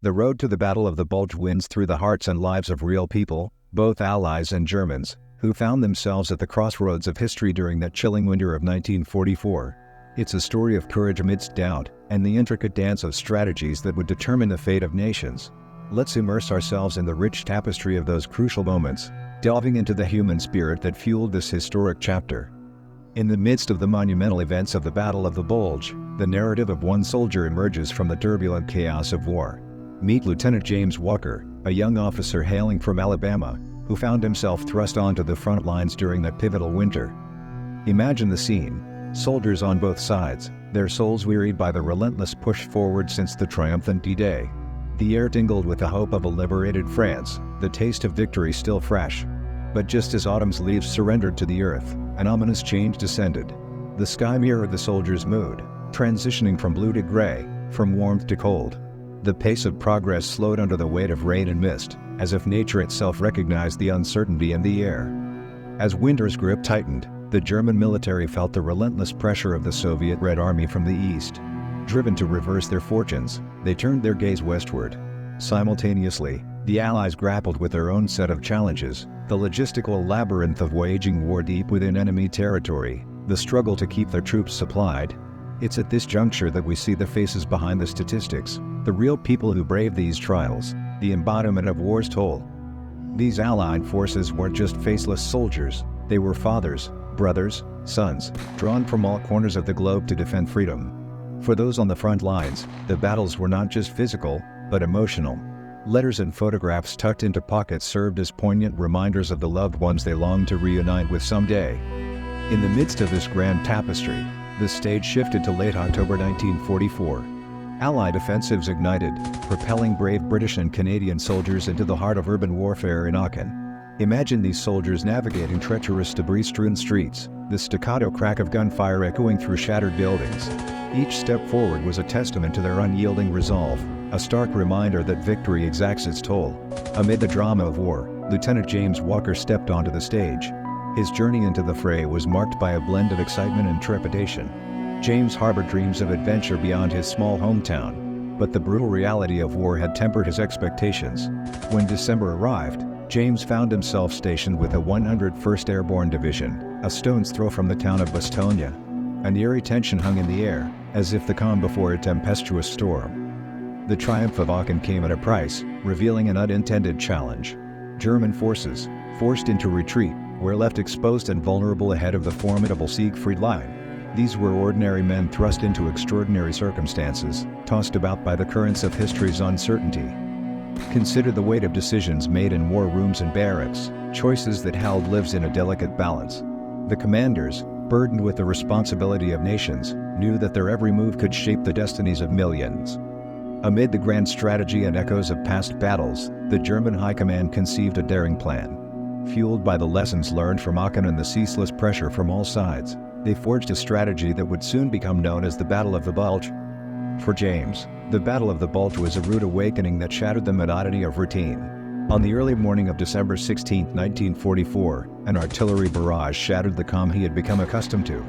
The road to the Battle of the Bulge winds through the hearts and lives of real people, both Allies and Germans, who found themselves at the crossroads of history during that chilling winter of 1944. It's a story of courage amidst doubt, and the intricate dance of strategies that would determine the fate of nations. Let's immerse ourselves in the rich tapestry of those crucial moments, delving into the human spirit that fueled this historic chapter. In the midst of the monumental events of the Battle of the Bulge, the narrative of one soldier emerges from the turbulent chaos of war. Meet Lieutenant James Walker, a young officer hailing from Alabama, who found himself thrust onto the front lines during that pivotal winter. Imagine the scene: soldiers on both sides, their souls wearied by the relentless push forward since the triumphant D-Day. The air tingled with the hope of a liberated France, the taste of victory still fresh. But just as autumn's leaves surrendered to the earth, an ominous change descended. The sky mirrored the soldiers' mood, transitioning from blue to gray, from warmth to cold. The pace of progress slowed under the weight of rain and mist, as if nature itself recognized the uncertainty in the air. As winter's grip tightened, the German military felt the relentless pressure of the Soviet Red Army from the east. Driven to reverse their fortunes, they turned their gaze westward. Simultaneously, the Allies grappled with their own set of challenges: the logistical labyrinth of waging war deep within enemy territory, the struggle to keep their troops supplied. It's at this juncture that we see the faces behind the statistics, the real people who braved these trials, the embodiment of war's toll. These Allied forces weren't just faceless soldiers, they were fathers, brothers, sons, drawn from all corners of the globe to defend freedom. For those on the front lines, the battles were not just physical, but emotional. Letters and photographs tucked into pockets served as poignant reminders of the loved ones they longed to reunite with someday. In the midst of this grand tapestry, the stage shifted to late October 1944. Allied offensives ignited, propelling brave British and Canadian soldiers into the heart of urban warfare in Aachen. Imagine these soldiers navigating treacherous debris-strewn streets, the staccato crack of gunfire echoing through shattered buildings. Each step forward was a testament to their unyielding resolve, a stark reminder that victory exacts its toll. Amid the drama of war, Lieutenant James Walker stepped onto the stage. His journey into the fray was marked by a blend of excitement and trepidation. James harbored dreams of adventure beyond his small hometown, but the brutal reality of war had tempered his expectations. When December arrived, James found himself stationed with the 101st Airborne Division, a stone's throw from the town of Bastogne. An eerie tension hung in the air, as if the calm before a tempestuous storm. The triumph of Aachen came at a price, revealing an unintended challenge. German forces, forced into retreat, were left exposed and vulnerable ahead of the formidable Siegfried Line. These were ordinary men thrust into extraordinary circumstances, tossed about by the currents of history's uncertainty. Consider the weight of decisions made in war rooms and barracks, choices that held lives in a delicate balance. The commanders, burdened with the responsibility of nations, knew that their every move could shape the destinies of millions. Amid the grand strategy and echoes of past battles, the German High Command conceived a daring plan. Fueled by the lessons learned from Aachen and the ceaseless pressure from all sides, they forged a strategy that would soon become known as the Battle of the Bulge. For James, the Battle of the Bulge was a rude awakening that shattered the monotony of routine. On the early morning of December 16, 1944, an artillery barrage shattered the calm he had become accustomed to.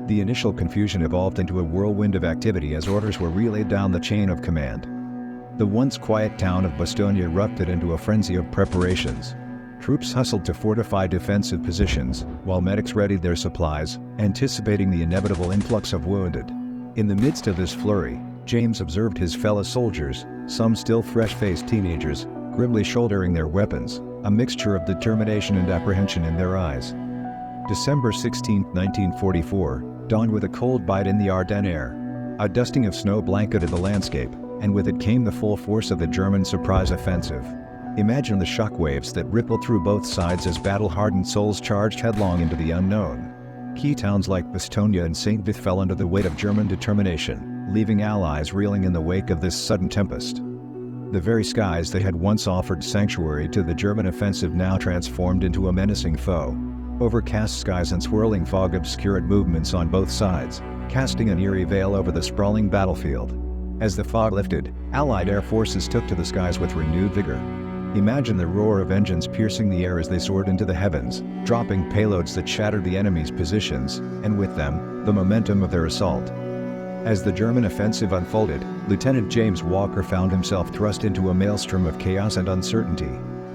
The initial confusion evolved into a whirlwind of activity as orders were relayed down the chain of command. The once quiet town of Bastogne erupted into a frenzy of preparations. Troops hustled to fortify defensive positions, while medics readied their supplies, anticipating the inevitable influx of wounded. In the midst of this flurry, James observed his fellow soldiers, some still fresh-faced teenagers, grimly shouldering their weapons, a mixture of determination and apprehension in their eyes. December 16, 1944, dawned with a cold bite in the Ardennes air. A dusting of snow blanketed the landscape, and with it came the full force of the German surprise offensive. Imagine the shockwaves that rippled through both sides as battle-hardened souls charged headlong into the unknown. Key towns like Bastogne and St. Vith fell under the weight of German determination, leaving allies reeling in the wake of this sudden tempest. The very skies that had once offered sanctuary to the German offensive now transformed into a menacing foe. Overcast skies and swirling fog obscured movements on both sides, casting an eerie veil over the sprawling battlefield. As the fog lifted, Allied air forces took to the skies with renewed vigor. Imagine the roar of engines piercing the air as they soared into the heavens, dropping payloads that shattered the enemy's positions, and with them, the momentum of their assault. As the German offensive unfolded, Lieutenant James Walker found himself thrust into a maelstrom of chaos and uncertainty.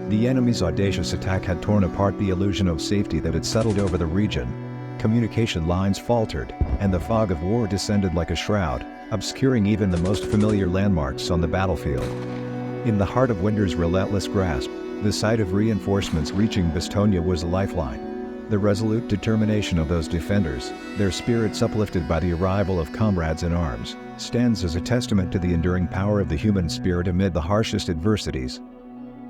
The enemy's audacious attack had torn apart the illusion of safety that had settled over the region. Communication lines faltered, and the fog of war descended like a shroud, obscuring even the most familiar landmarks on the battlefield. In the heart of winter's relentless grasp, the sight of reinforcements reaching Bastogne was a lifeline. The resolute determination of those defenders, their spirits uplifted by the arrival of comrades in arms, stands as a testament to the enduring power of the human spirit amid the harshest adversities.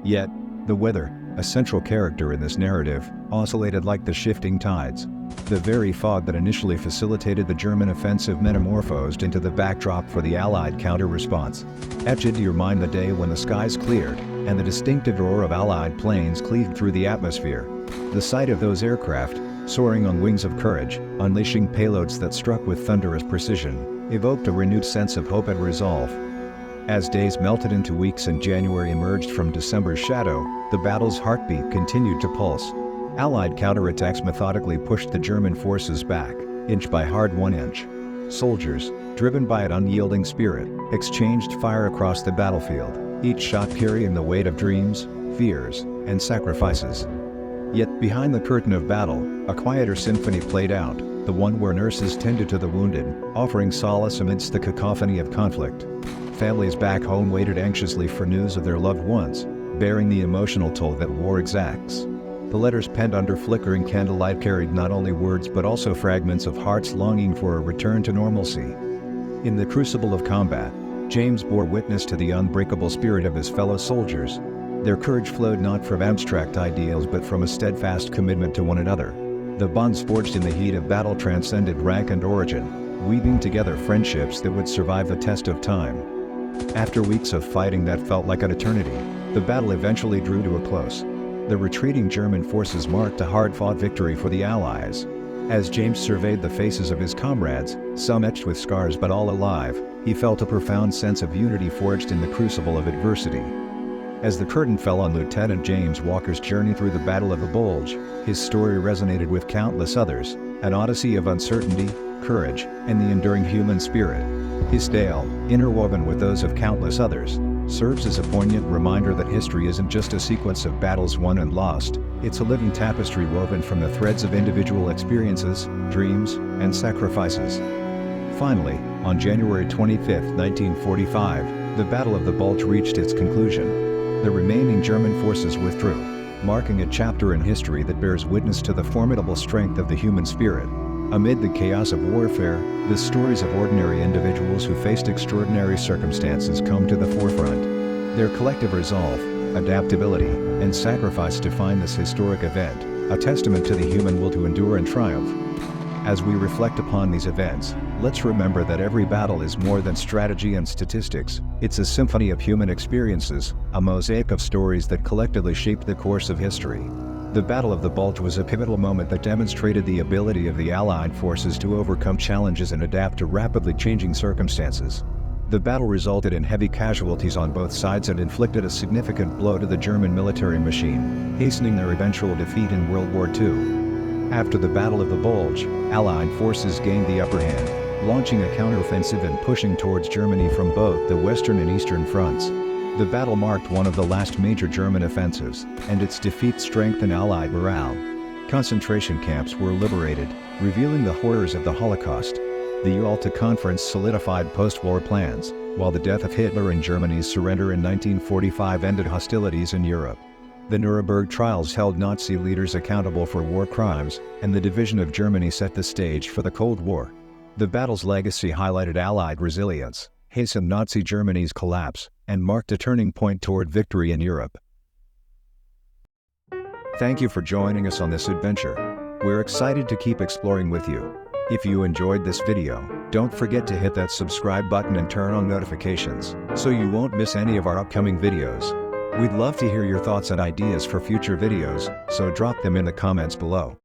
Yet, the weather, a central character in this narrative, oscillated like the shifting tides. The very fog that initially facilitated the German offensive metamorphosed into the backdrop for the Allied counter-response. Etch into your mind the day when the skies cleared, and the distinctive roar of Allied planes cleaved through the atmosphere. The sight of those aircraft, soaring on wings of courage, unleashing payloads that struck with thunderous precision, evoked a renewed sense of hope and resolve. As days melted into weeks and January emerged from December's shadow, the battle's heartbeat continued to pulse. Allied counterattacks methodically pushed the German forces back, inch by hard-won inch. Soldiers, driven by an unyielding spirit, exchanged fire across the battlefield, each shot carrying the weight of dreams, fears, and sacrifices. Yet behind the curtain of battle, a quieter symphony played out, the one where nurses tended to the wounded, offering solace amidst the cacophony of conflict. Families back home waited anxiously for news of their loved ones, bearing the emotional toll that war exacts. The letters penned under flickering candlelight carried not only words but also fragments of hearts longing for a return to normalcy. In the crucible of combat, James bore witness to the unbreakable spirit of his fellow soldiers. Their courage flowed not from abstract ideals but from a steadfast commitment to one another. The bonds forged in the heat of battle transcended rank and origin, weaving together friendships that would survive the test of time. After weeks of fighting that felt like an eternity, the battle eventually drew to a close. The retreating German forces marked a hard-fought victory for the Allies. As James surveyed the faces of his comrades, some etched with scars but all alive, he felt a profound sense of unity forged in the crucible of adversity. As the curtain fell on Lieutenant James Walker's journey through the Battle of the Bulge, his story resonated with countless others, an odyssey of uncertainty, courage, and the enduring human spirit. His tale, interwoven with those of countless others, serves as a poignant reminder that history isn't just a sequence of battles won and lost, it's a living tapestry woven from the threads of individual experiences, dreams, and sacrifices. Finally, on January 25, 1945, the Battle of the Bulge reached its conclusion. The remaining German forces withdrew, marking a chapter in history that bears witness to the formidable strength of the human spirit. Amid the chaos of warfare, the stories of ordinary individuals who faced extraordinary circumstances come to the forefront. Their collective resolve, adaptability, and sacrifice define this historic event, a testament to the human will to endure and triumph. As we reflect upon these events, let's remember that every battle is more than strategy and statistics. It's a symphony of human experiences, a mosaic of stories that collectively shaped the course of history. The Battle of the Bulge was a pivotal moment that demonstrated the ability of the Allied forces to overcome challenges and adapt to rapidly changing circumstances. The battle resulted in heavy casualties on both sides and inflicted a significant blow to the German military machine, hastening their eventual defeat in World War II. After the Battle of the Bulge, Allied forces gained the upper hand, launching a counteroffensive and pushing towards Germany from both the western and eastern fronts. The battle marked one of the last major German offensives, and its defeat strengthened Allied morale. Concentration camps were liberated, revealing the horrors of the Holocaust. The Yalta Conference solidified post-war plans, while the death of Hitler and Germany's surrender in 1945 ended hostilities in Europe. The Nuremberg trials held Nazi leaders accountable for war crimes, and the division of Germany set the stage for the Cold War. The battle's legacy highlighted Allied resilience, hastened Nazi Germany's collapse, and marked a turning point toward victory in Europe. Thank you for joining us on this adventure. We're excited to keep exploring with you. If you enjoyed this video, don't forget to hit that subscribe button and turn on notifications, so you won't miss any of our upcoming videos. We'd love to hear your thoughts and ideas for future videos, so drop them in the comments below.